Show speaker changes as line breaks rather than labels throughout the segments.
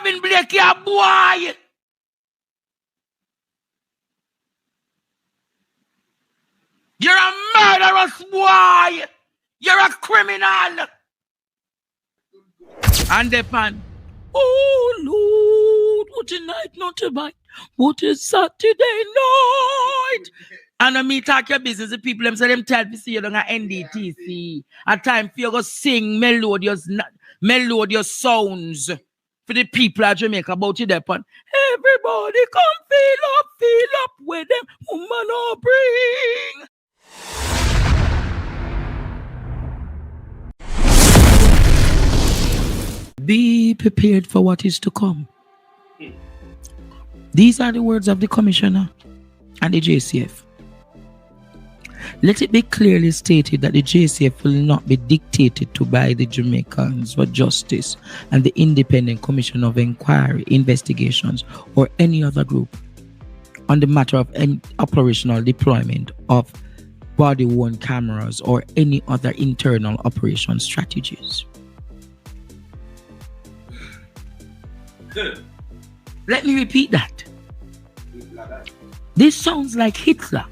Kevin Blake, you boy. You're a murderous boy. You're a criminal. And the pan. Oh, Lord, what a night, not a bite. What a Saturday night. And when me talk your business, the people them say them tell me see you don't have NDTC. At time for you go sing melodious sounds for the people of Jamaica about it upon. Everybody come feel up with them woman or bring. Be prepared for what is to come. These are the words of the Commissioner and the JCF. Let it be clearly stated that the JCF will not be dictated to by the Jamaicans for Justice and the Independent Commission of Inquiry, Investigations, or any other group on the matter of any operational deployment of body-worn cameras or any other internal operation strategies. Let me repeat that. This sounds like Hitler.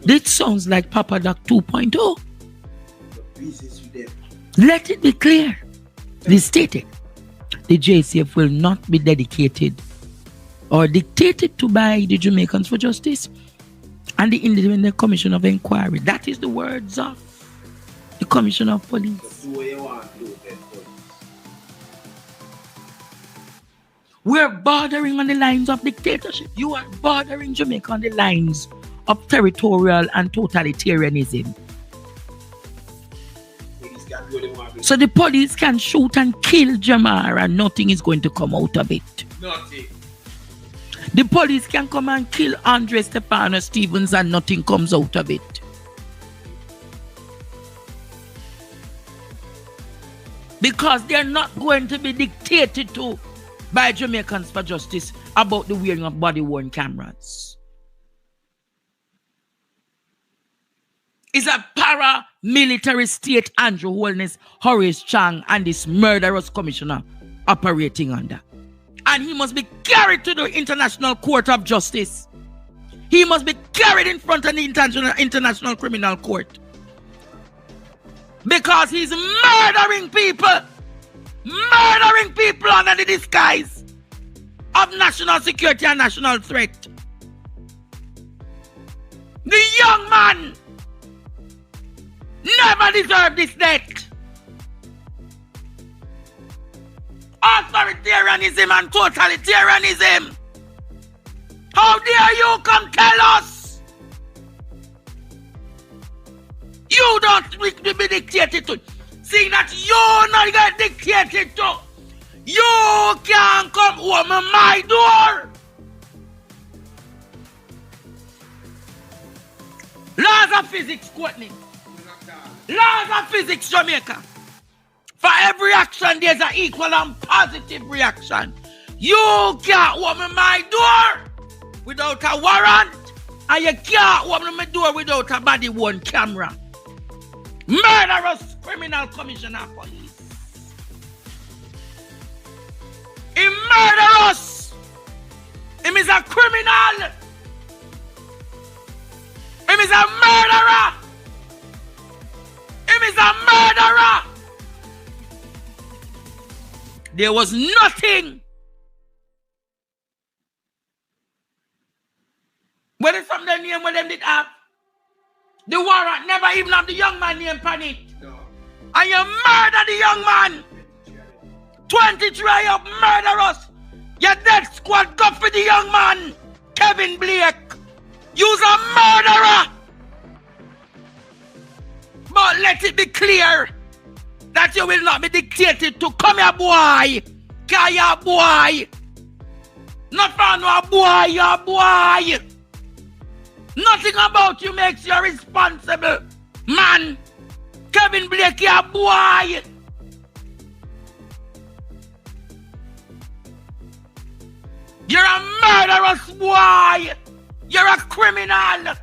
This sounds like Papa Doc 2.0. Let it be clear. This stated. The JCF will not be dedicated or dictated to by the Jamaicans for Justice and the Independent Commission of Inquiry. That is the words of the Commissioner of Police. We're bordering on the lines of dictatorship. You are bordering Jamaica on the lines of territorial and totalitarianism. So the police can shoot and kill Jamar and nothing is going to come out of it. Nothing. The police can come and kill Andre Stefano Stevens and nothing comes out of it. Because they're not going to be dictated to by Jamaicans for Justice about the wearing of body-worn cameras. It's a paramilitary state Andrew Holness, Horace Chang, and this murderous commissioner operating under. And he must be carried to the International Court of Justice. He must be carried in front of the International Criminal Court. Because he's murdering people. Murdering people under the disguise of national security and national threat. The young man never deserved this death. Authoritarianism and totalitarianism. How dare you come tell us? You don't wish to be dictated to. Seeing that you not get dictated to, you can't come home at my door. Laws of physics, Courtney. Laws of physics, Jamaica. For every action, there's an equal and positive reaction. You can't home at my door without a warrant, and you can't home at my door without a body-worn camera. Murderous criminal commissioner of police. He murder us. He is a criminal. He is a murderer. He is a murderer. There was nothing. What is from the name what them did have? The warrant never even have the young man name on it. No. And you murder the young man. 23 of murderers. Your death squad go for the young man. Kevin Blake. You're a murderer. But let it be clear that you will not be dictated to come here, boy. Cause you're a boy. Not for no boy, you're a boy. Nothing about you makes you responsible, man. Kevin Blake, you're a boy. You're a murderous boy. You're a criminal.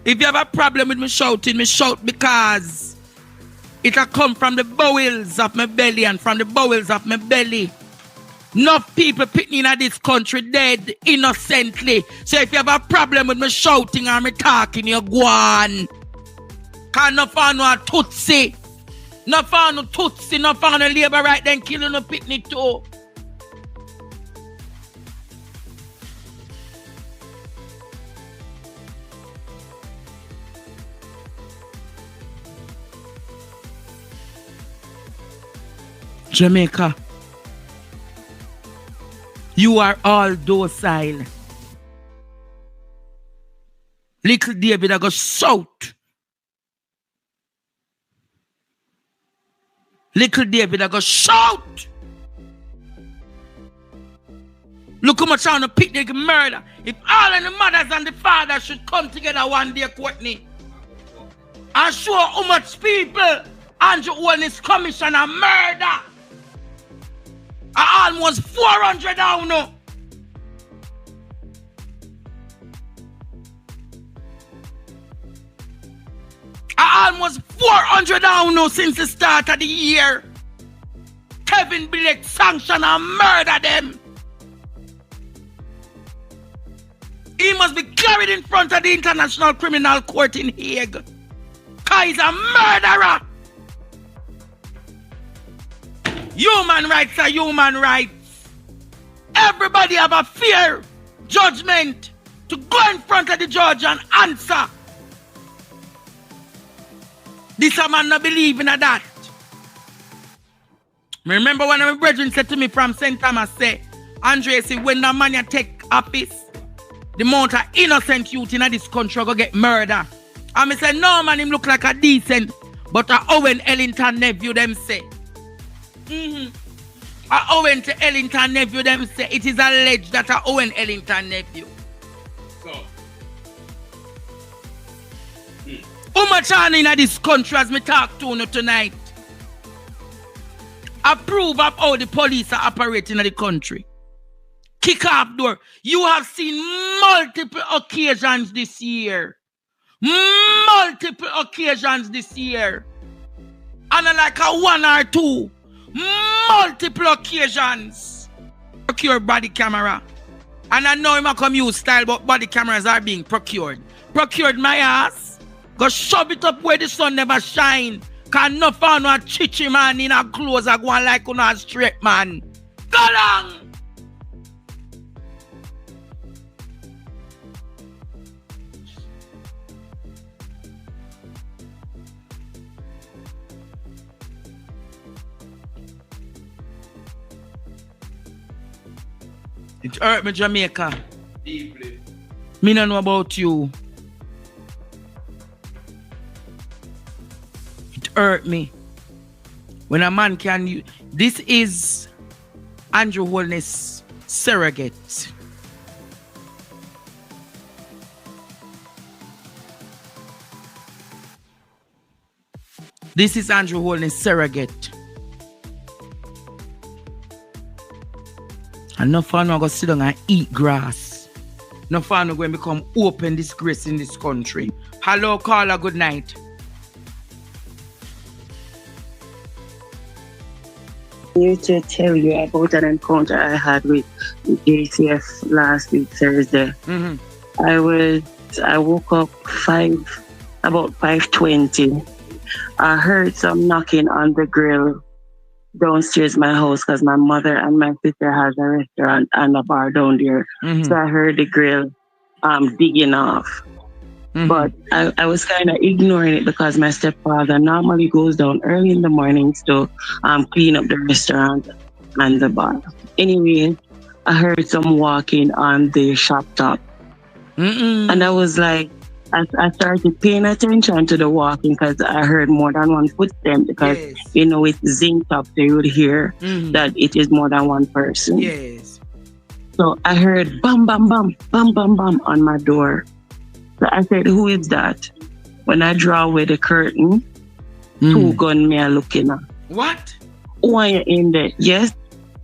If you have a problem with me shouting, me shout because it'll come from the bowels of my belly, and from the bowels of my belly. Enough people picking in this country dead innocently. So if you have a problem with me shouting or me talking, you go on. Cause no found no Tutsi. No found no Tutsi, no found no labor right then killing no picnic too. Jamaica, you are all docile. Little David, I go shout. Little David, I go shout. Look how much on the picnic murder. If all of the mothers and the fathers should come together one day, Courtney, and show how much people Andrew Holness commission a murder. Almost 400 down now. Almost 400 down now since the start of the year. Kevin Blake sanction and murder them. He must be carried in front of the International Criminal Court in Hague. Cause he's a murderer. Human rights are human rights. Everybody have a fair judgment to go in front of the judge and answer. This a man not believe in that. Remember when my brethren said to me from St. Thomas, say, Andre, see, when the man you take office, the amount of innocent youth in this country go get murder. And I said, no man, him look like a decent, but a Owen Ellington nephew, them say. A Owen to Ellington nephew, them say it is alleged that a Owen Ellington nephew. So, how much on in this country as me talk to you tonight? Approve of how the police are operating in the country. Kick off door. You have seen multiple occasions this year. Multiple occasions this year. And like a one or two. Multiple occasions. Procure body camera. And I know him come use style, but body cameras are being procured. Procured my ass. Go shove it up where the sun never shine. Can no found no chichi man in a clothes a go on like on a straight man. Go long! It hurt me, Jamaica. Deeply. Me don't know about you. It hurt me. When a man can use... This is Andrew Holness surrogate. This is Andrew Holness surrogate. And no fun no go sit down and eat grass. No fun no going to become open disgrace in this country. Hello, caller, good night.
Here to tell you about an encounter I had with the ACF last week, Thursday. I woke up about 5:20. I heard some knocking on the grill downstairs my house because my mother and my sister has a restaurant and a bar down there. So I heard the grill digging off. But I was kind of ignoring it because my stepfather normally goes down early in the mornings to clean up the restaurant and the bar. Anyway, I heard some walking on the shop top. And I was like, I started paying attention to the walking because I heard more than one footstep because, you know, it's zinc top, so you would hear that it is more than one person.
Yes.
So I heard bam, bam, bam, bam, bam, bam on my door. So I said, who is that? When I draw away the curtain, two gunmen are looking at.
What?
Why you in there? Yes.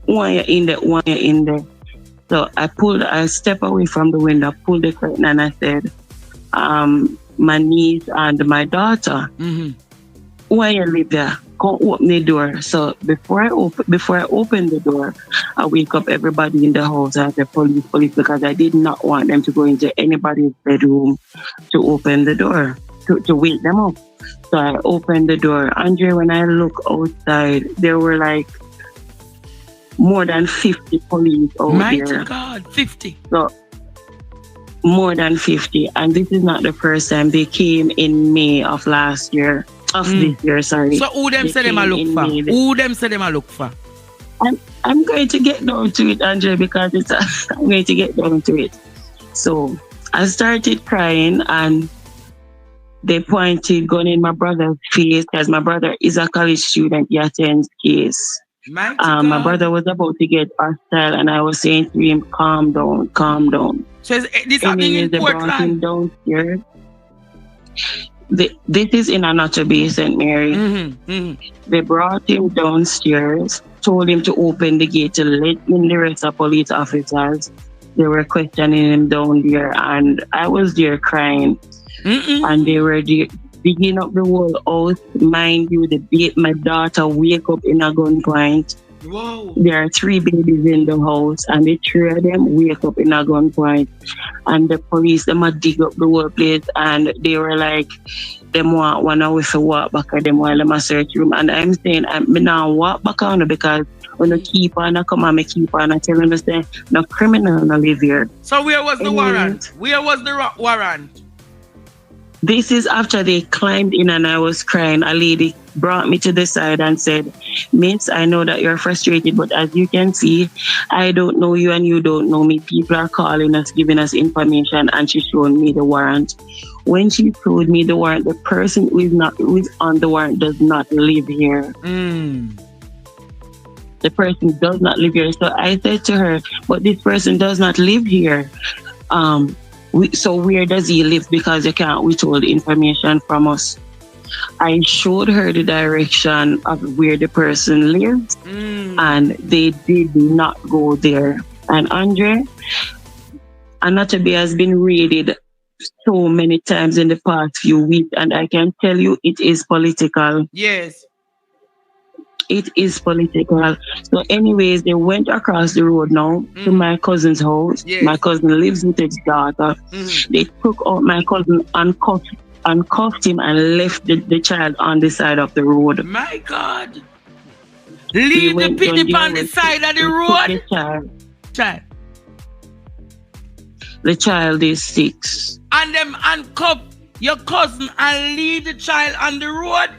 Why you in there? Why you in there? So I stepped away from the window, pulled the curtain, and I said, my niece and my daughter.
Mm-hmm.
Why you live there? Come open the door. So before I open the door, I wake up everybody in the house. I say police, because I did not want them to go into anybody's bedroom to open the door, to wake them up. So I opened the door. Andre, when I look outside, there were like more than 50 police out
Mighty
there.
God, 50.
So more than 50. And this is not the first time. They came in May of last year. This year, sorry.
So who them say them a look for? Who them say them a look for?
I'm going to get down to it, Andre, because I'm going to get down to it. So I started crying and they pointed gun in my brother's face because my brother is a college student. He attends case. My brother was about to get hostile and I was saying to him, calm down.
So is this happening in
They brought him
Portland?
downstairs. This is in Anatole Bay, St. Mary.
Mm-hmm. Mm-hmm.
They brought him downstairs, told him to open the gate to let in the rest of police officers. They were questioning him down there, and I was there crying. And they were digging up the whole house. Mind you, my daughter wake up in a gunpoint.
Whoa.
There are 3 babies in the house, and the 3 of them wake up in a gunpoint. And the police, them a dig up the whole place, and they were like, them want one of us to walk back at them while them a search room. And I'm saying, I'm not walk back on because when you keep on, I come and I keep on, I tell them to say, no criminal no live here.
So where was the warrant? Where was the warrant?
This is after they climbed in and I was crying. A lady brought me to the side and said, Miss, I know that you're frustrated, but as you can see, I don't know you and you don't know me. People are calling us, giving us information, and she showed me the warrant. When she showed me the warrant, the person who is on the warrant does not live here. The person does not live here. So I said to her, but this person does not live here. So where does he live? Because you can't withhold information from us. I showed her the direction of where the person lives, and they did not go there. And Andre, Anatole Bay has been raided so many times in the past few weeks, and I can tell you it is political.
Yes.
It is political. So anyways, they went across the road now to my cousin's house.
Yes.
My cousin lives with his daughter. They took out my cousin and cuffed him and left the child on the side of the road.
My God. Leave the pity on the side of the road? Child.
The child is 6.
And them handcuff your cousin and leave the child on the road?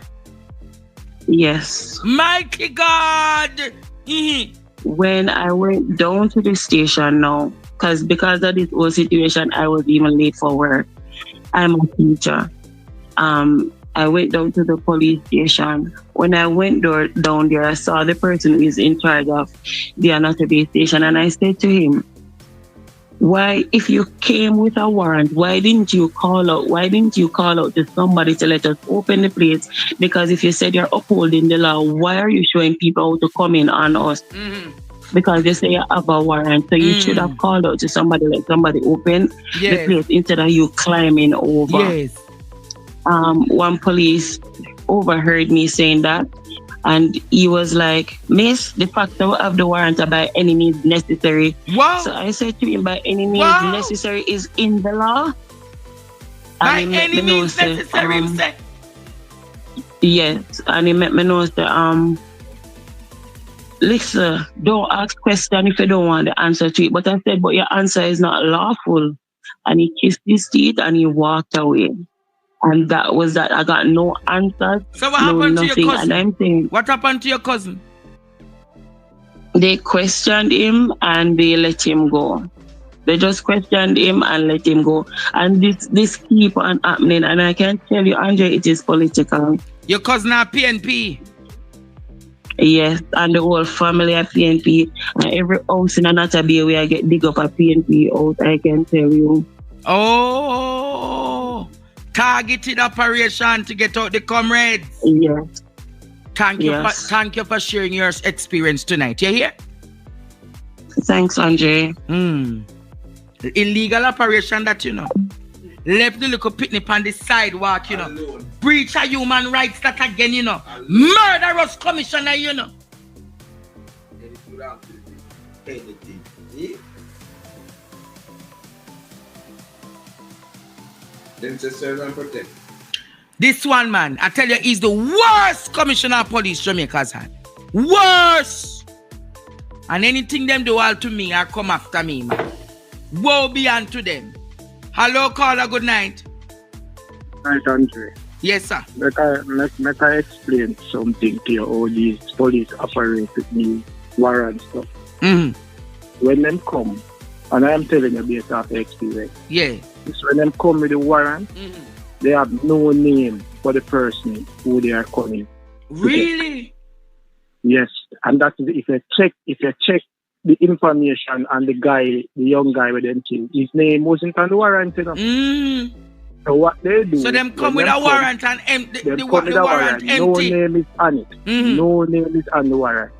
Yes.
Mighty God.
When I went down to the station now, because of this whole situation, I was even late for work. I'm a teacher. I went down to the police station. When I went down there, I saw the person who is in charge of the Anatole Bay station, and I said to him, why, if you came with a warrant, why didn't you call out to somebody to let us open the place? Because if you said you're upholding the law, why are you showing people how to come in on us? Because they say you have a warrant, so you should have called out to somebody, let somebody open the place instead of you climbing over.
Yes.
One police overheard me saying that, and he was like, Miss, the fact that we have the warrant by any means necessary.
Wow.
So I said to him, by any means necessary is in the law.
By any means necessary,
yes. And he let me know that, listen, don't ask question if you don't want the answer to it. But I said, but your answer is not lawful. And he kissed his teeth and he walked away. And that was that. I got no answers.
So what happened to your cousin?
And I'm saying,
what happened to your cousin?
They questioned him and they let him go. They just questioned him and let him go. And this keep on happening. And I can tell you, Andre, it is political.
Your cousin are PNP?
Yes, and the whole family are PNP. And every house in Anatole Bay where I get dig up a PNP house, I can tell you.
Oh, targeted operation to get out the comrades.
Yes.
Thank you for sharing your experience tonight. You hear?
Thanks, Andre.
Illegal operation that you know. left the little picnic on the sidewalk, you know. Alone. Breach of human rights that again, you know. Alone. Murderous commissioner, you know.
Them say serve and protect.
This one, man, I tell you, is the worst commissioner of police Jamaica's had. Worst! And anything them do all to me, I come after me, man. Woe be unto them. Hello, caller, good night.
Night, Andre.
Yes, sir.
Make I explain something to you how these police operate with the warrant stuff. When them come, and I am telling you based off experience.
Yeah.
It's when them come with the warrant, they have no name for the person who they are coming.
Really?
Yes. And that is if you check the information and the young guy with them killed, his name wasn't on the warrant, you know. So what they do?
So them come with a warrant and empty. The warrant empty.
No name is on it. No name is on the warrant.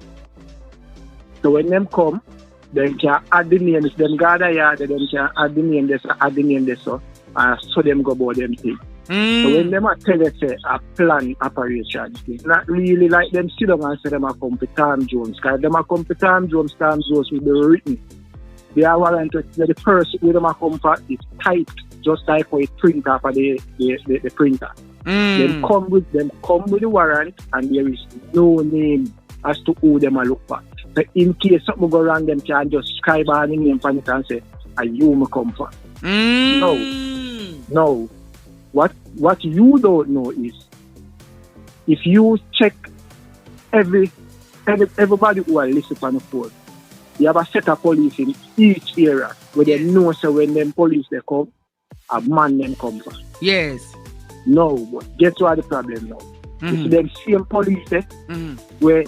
So when them come, they can add the names. Them gather here, they can add the name this, add the name this, so them go about them thing. So when them tell us a plan operation, it's not really like them sit down and say them are come to Tom Jones. Because them are come to Tom Jones will be written. They are warranted the first where them are come for is typed just like how it print off of the printer. Them come with the warrant and there is no name as to who them are look for. So in case something go wrong, them can just scribe on the name on it and say, are you my come for? No. What you don't know is if you check everybody who are listening on the phone, you have a set of police in each area where they know so when them police they come, a man them come for.
Yes.
No, but guess what the problem now? It's them same police there where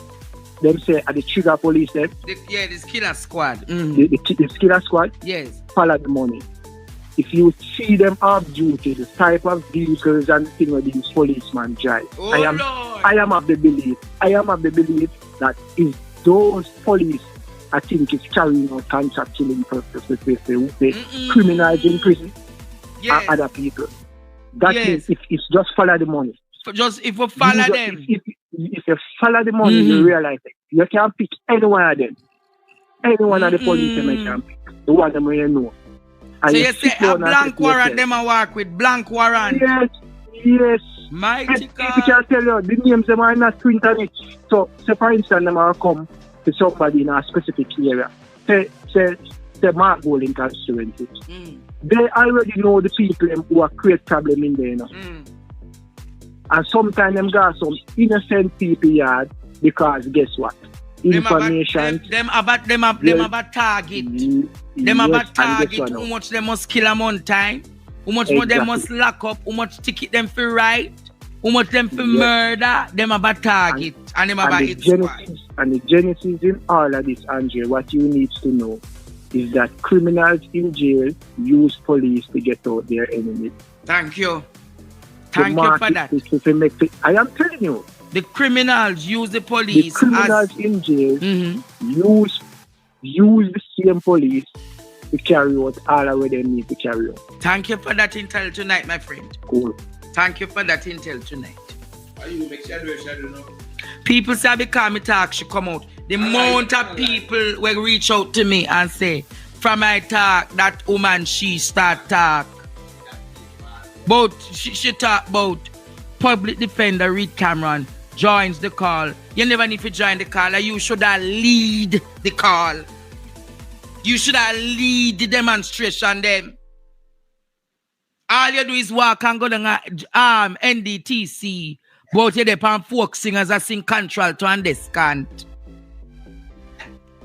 them say at the trigger police there.
The killer squad.
The killer squad.
Yes.
Follow the money. If you see them off duty, the type of vehicles and thing where these policemen drive, I am of the belief that if those police, I think, is carrying out contract killing purposes with the criminals in prison and other people. That means if it's just follow the money.
If you follow them.
If you follow the money, you realize that you can pick any one of them. Any one of the police you can pick. The one them you know.
And so you say a blank warrant, them a work with blank warrant?
Yes.
Mighty God.
I can tell you, the names them are not printed it. So for instance, them are come to somebody in a specific area. Say Mark Bowling constituency. They already know the people who are create problem in there, you know. And sometimes them got some innocent people yard because guess what? Information.
Them have a target. Them have a target. How much they must kill a month time? How much more they must lock up? How much ticket them for right? How much them for murder? Them have a target. And them have a hit squad.
And the genesis in all of this, Andre, what you need to know is that criminals in jail use police to get out their enemies.
Thank you. Thank you for that.
I am telling you.
The criminals use the police.
The criminals in jail use the same police to carry out all of what they need to carry out.
Thank you for that intel tonight, my friend.
Cool.
Thank you for that intel tonight.
Are you make shadow no?
People say because me talk she come out. The amount of people will reach out to me and say, from my talk, that woman she start talk. But she talk about public defender Reed Cameron joins the call. You never need to join the call. You should have lead the call. You should have lead the demonstration then. All you do is walk and go down NDTC. But you're there and folk singers that sing control to understand.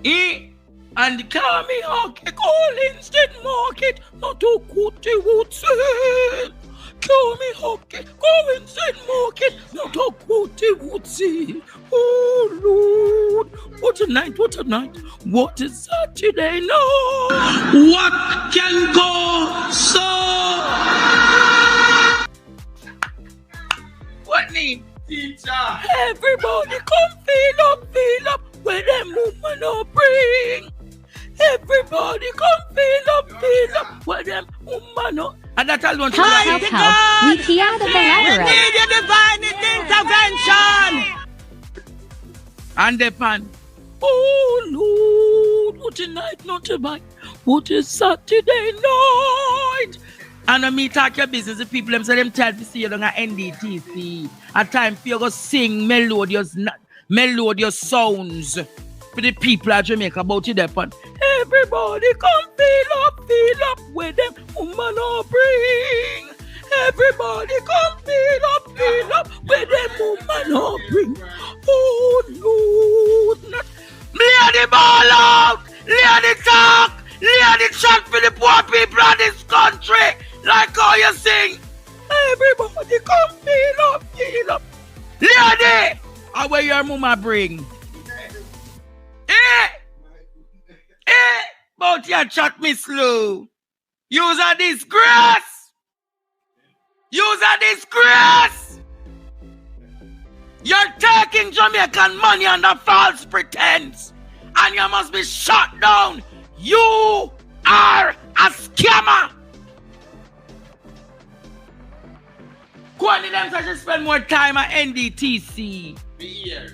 And the call me okay, call instead market, not to Kuti Woodsie. Call me okay, go instead market, not to Kuti Woodsie. Oh Lord, what a night, what a night. What is Saturday now? What can go so? What name?
Teacher.
Everybody come feel up where them woman no bring. Everybody come feel up where them woman no. And that alone should
Help, help. We hear the
We
Belarus.
need your divine intervention.
and the pan. Oh Lord, what a night not to buy. What a Saturday night. And when me talk your business, the people them say them tell me see you on a NDTC. A time for you go sing melodious sounds for the people of Jamaica about it upon. Everybody come feel up with them woman or bring. Everybody come feel up with them woman or bring. Oh Lord, not lay the ball out, lay the talk, lay the chat for the poor people of this country. Like how you sing. Everybody come feel up. Lady, how where your mama bring? But you chat me slow. Use a disgrace. You're taking Jamaican money under false pretense. And you must be shut down. You are a scammer. Kwani them say she spend more time at NDTC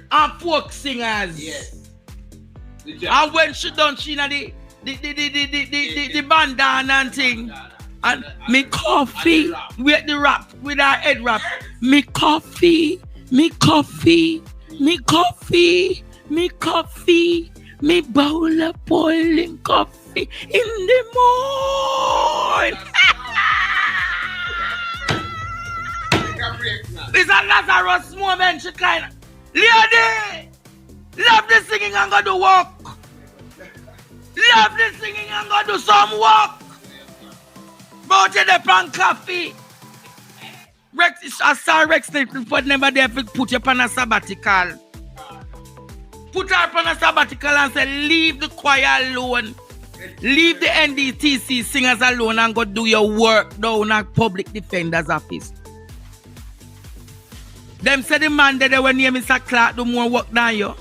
and folk singers.
Yes.
And when she done, she na the bandana and thing. And me coffee with the rap, with our head wrap. Me coffee, me bowl of boiling coffee in the morning. It's a Lazarus moment, she kind of. Lady! Love the singing and go do work. Love the singing and go do some work. But you the pan coffee. Rex, I saw Rex but never there to put you on a sabbatical. Put her on a sabbatical and say, leave the choir alone. Leave the NDTC singers alone and go do your work down at public defender's office. Them say the man there when name Mr. Clark do more work than you.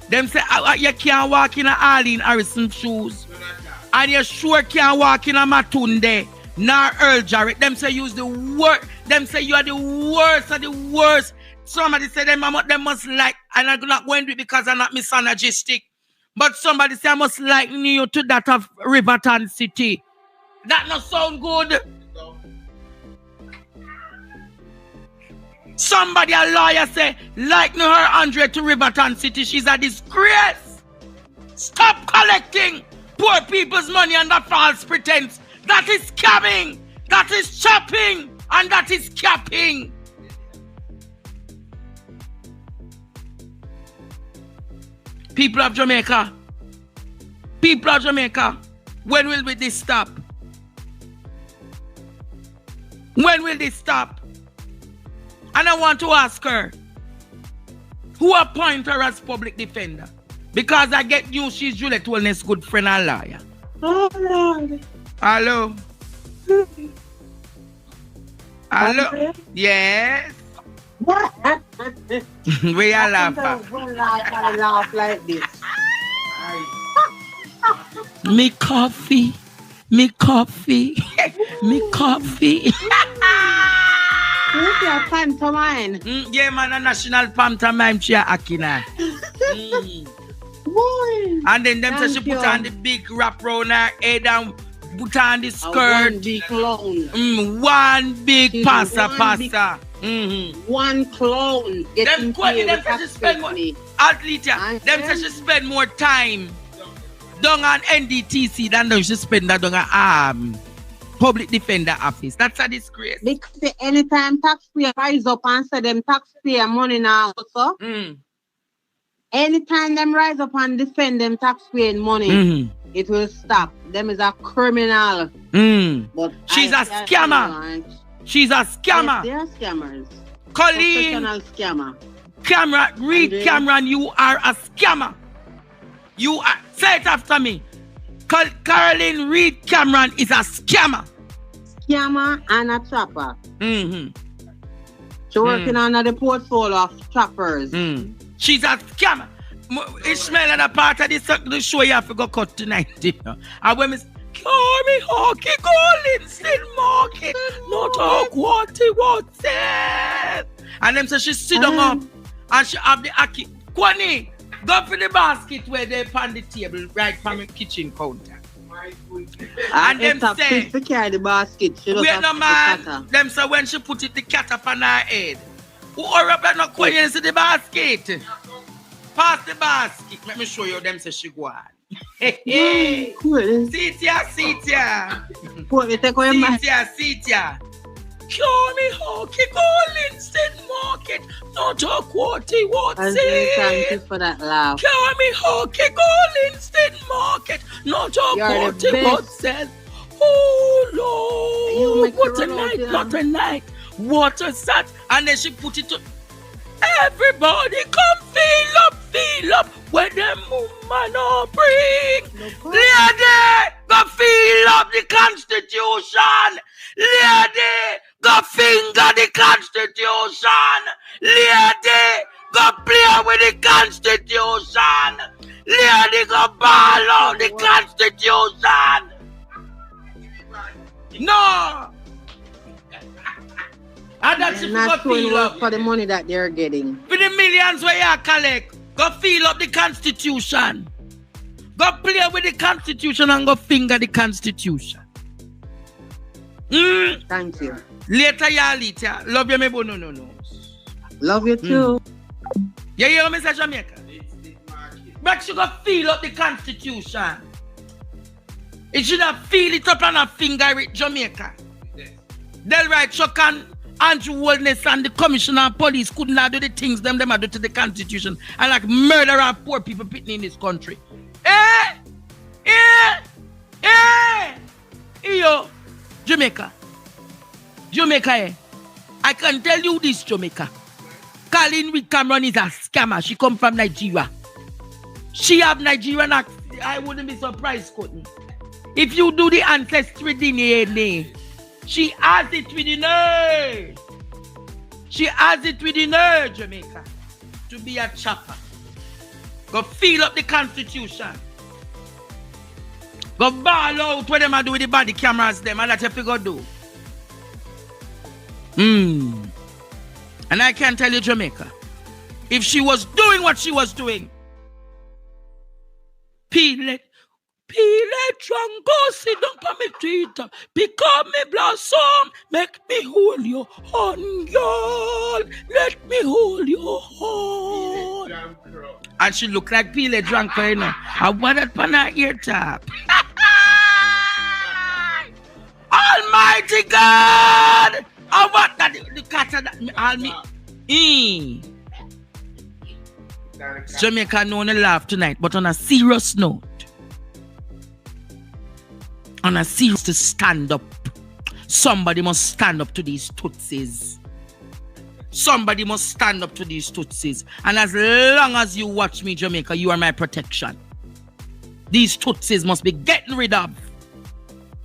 Them say you can't walk in a Arlene Harrison shoes. And you sure can't walk in a Matunde nor Earl Jarrett. Them say use the worst. Them say you are the worst of the worst. Somebody say them must like, and I'm not going to do it because I'm not misogynistic. But somebody say I must liken you to that of Riverton City. That not sound good. Somebody, a lawyer, say, like her Andre to Riverton City, she's a disgrace. Stop collecting poor people's money under false pretense. That is scamming, that is chopping, and that is capping. People of Jamaica, when will this stop? When will this stop? And I want to ask her, who appoint her as public defender? Because I get news she's Juliet Wellness' good friend and lawyer.
Oh, Lord.
Hello? Hello? Yes? We are laughing.
I laugh like this.
Me coffee.
Who's your pantomime?
Yeah, man, a national pantomime chair Akina.
Boy.
And then them say she put on the big wrap round her head and put on the skirt.
One big clown.
One big pasta.
One clown.
Them say she spend more. Atleta, them say she spend more time down on NDTC than she spend that down public defender office. That's a disgrace.
Because anytime taxpayer rise up and say them taxpayer money now also. Anytime them rise up and defend them taxpayer money, it will stop. Them is a criminal. But
she's a scammer. She's a scammer.
Yes, they are scammers.
Colleen,
professional scammer.
Cameron, you are a scammer. You are. Say it after me. Caroline Reed Cameron is a scammer.
Scammer and a trapper. She's working under the portfolio of trappers.
She's a scammer. Ishmael and a part of the show you have to go cut tonight. And when Carry hockey goal instead market. Not talk what he wants. And them say she sit down up and she have the aki. Kwani, go for the basket where they on the table right from the kitchen counter. And them say,
to carry the basket. She
wait no man. Them say when she put it the cat up on her head. Who hurry up and not go into the basket? Pass the basket. Let me show you them say she go on. Hey, sit here. Sit here. Cure me hockey goal instead market. Not talk what he wants.
Thank you for that laugh.
Cure me hockey goal instead market. Not talk what he wants. Oh Lord, what a night. What a sat. And then she put it to everybody come feel up when them woman no bring. Lady, go feel up the Constitution. Lady, go finger the Constitution. Lady, go play with the Constitution. Lady, go ball out the Constitution. No. And that's if
not
you feel up
for the money that they're getting.
For the millions where you collect, go feel up the Constitution. Go play with the Constitution and go finger the Constitution.
Thank you.
Later, later. Love you, me, no.
Love you too.
You hear me say Jamaica? But you go feel up the Constitution. It should have feel it up and a finger it Jamaica. Del right, Chokan. Andrew Wellness and the commissioner of police could not do the things them do to the Constitution and like murder our poor people in this country. Yo, Jamaica, I can tell you this, Jamaica. Colin with Cameron is a scammer. She come from Nigeria. She have Nigerian accent. I wouldn't be surprised, Cotton. If you do the ancestry DNA, she has it within her. She has it within her, Jamaica, to be a chopper. Go feel up the Constitution. Go ball out what them do with the body cameras them, and that's what you go do. And I can tell you, Jamaica, if she was doing what she was doing, Peel it, go sit down for me Twitter. Become me blossom, make me hold your hand, girl. Let me hold your hand. And she look like Peel it drunk, you know. I want that on her ear top. Almighty God! I want that the cat that all me. Jamaica know to laugh tonight, but on a serious note. On a serious to stand up. Somebody must stand up to these Tutsis. Somebody must stand up to these Tutsis. And as long as you watch me, Jamaica, you are my protection. These Tutsis must be getting rid of.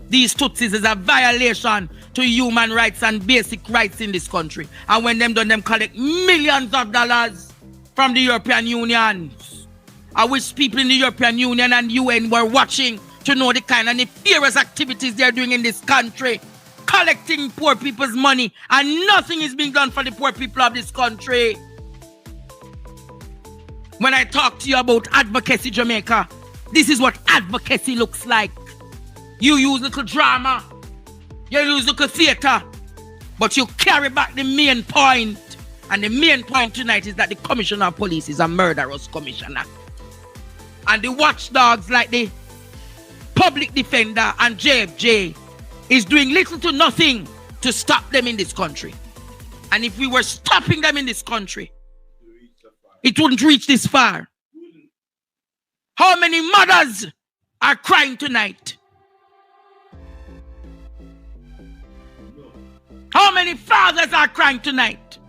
These Tutsis is a violation to human rights and basic rights in this country. And when them done, them collect millions of dollars from the European Union. I wish people in the European Union and UN were watching to know the kind of nefarious activities they're doing in this country. Collecting poor people's money and nothing is being done for the poor people of this country. When I talk to you about advocacy, Jamaica, this is what advocacy looks like. You use little drama, you use little theater, but you carry back the main point. And the main point tonight is that the commissioner of police is a murderous commissioner. And the watchdogs like the public defender and JFJ is doing little to nothing to stop them in this country. And if we were stopping them in this country, it wouldn't reach this far. How many mothers are crying tonight? How many fathers are crying tonight?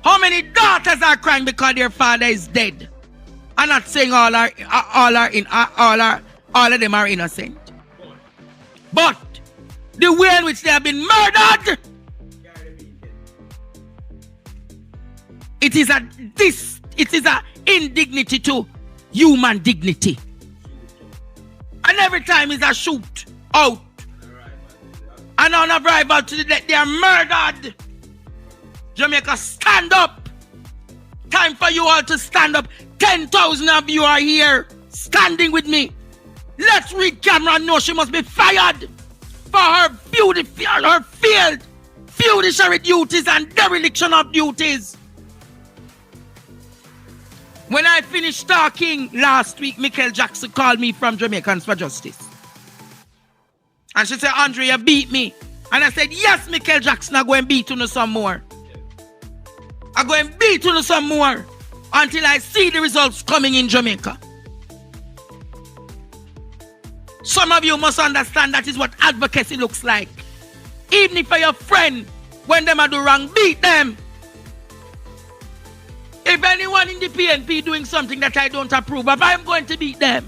How many daughters are crying because their father is dead? I'm not saying all of them are innocent. But the way in which they have been murdered, it is a indignity to human dignity. And every time is a shoot. out. And on arrival to the death, they are murdered. Jamaica, stand up. Time for you all to stand up. 10,000 of you are here standing with me. Let's read Cameron know she must be fired for her failed fiduciary duties and dereliction of duties. When I finished talking last week, Michael Jackson called me from Jamaicans for Justice. And she said, Andre, you beat me. And I said, yes, Michael Jackson, I'm going to beat you some more. I'm going to beat you some more until I see the results coming in Jamaica. Some of you must understand that is what advocacy looks like. Even if you're your friend, when them are do wrong, beat them. If anyone in the PNP doing something that I don't approve of, I'm going to beat them.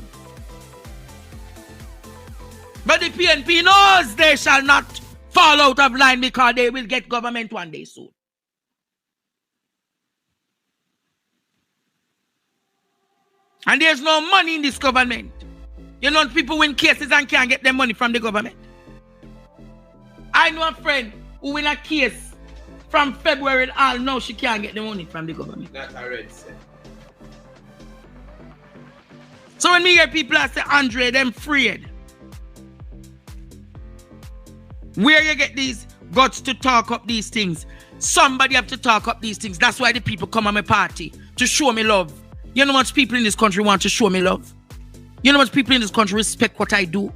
But the PNP knows they shall not fall out of line because they will get government one day soon. And there's no money in this government. You know, people win cases and can't get their money from the government. I know a friend who win a case from February all now she can't get the money from the government.
Not already said.
So when me hear people say, Andre, them afraid. Where you get these guts to talk up these things? Somebody have to talk up these things. That's why the people come on my party to show me love. You know how much people in this country want to show me love? You know how much people in this country respect what I do?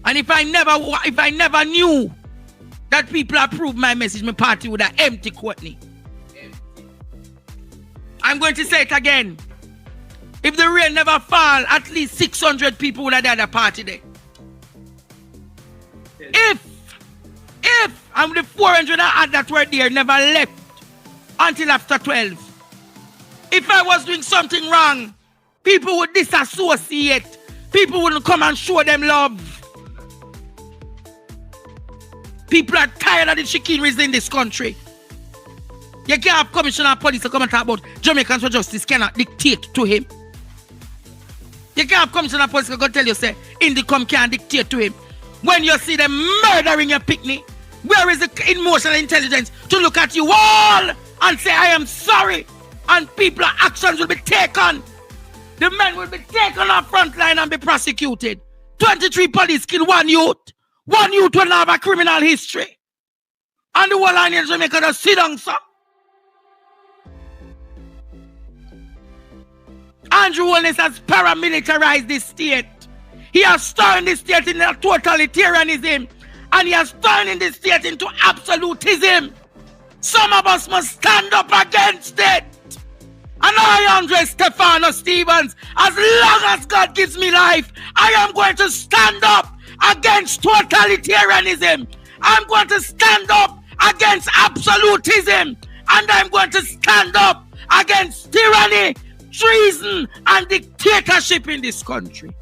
And if I never knew that people approve my message, my party would have empty Courtney. I'm going to say it again. If the rain never fall, at least 600 people would have died at the party there. If I'm the 400 I had that were there never left until after 12. If I was doing something wrong, people would disassociate. People wouldn't come and show them love. People are tired of the chicaneries in this country. You can't have commissioner of police to come and talk about Jamaicans for Justice cannot dictate to him. You can't have commissioner of police to go tell you, say, Indicom can't dictate to him. When you see them murdering your picnic, where is the emotional intelligence to look at you all and say, I am sorry, and people's actions will be taken. The men will be taken off front line and be prosecuted. 23 police kill one youth. One youth will have a criminal history. And the whole line in Jamaica just sit down, sir. Andrew Holness has paramilitarized this state. He has turned this state into totalitarianism. And he has turned this state into absolutism. Some of us must stand up against it. And I, Andre Stefano Stevens, as long as God gives me life, I am going to stand up against totalitarianism. I'm going to stand up against absolutism. And I'm going to stand up against tyranny, treason, and dictatorship in this country.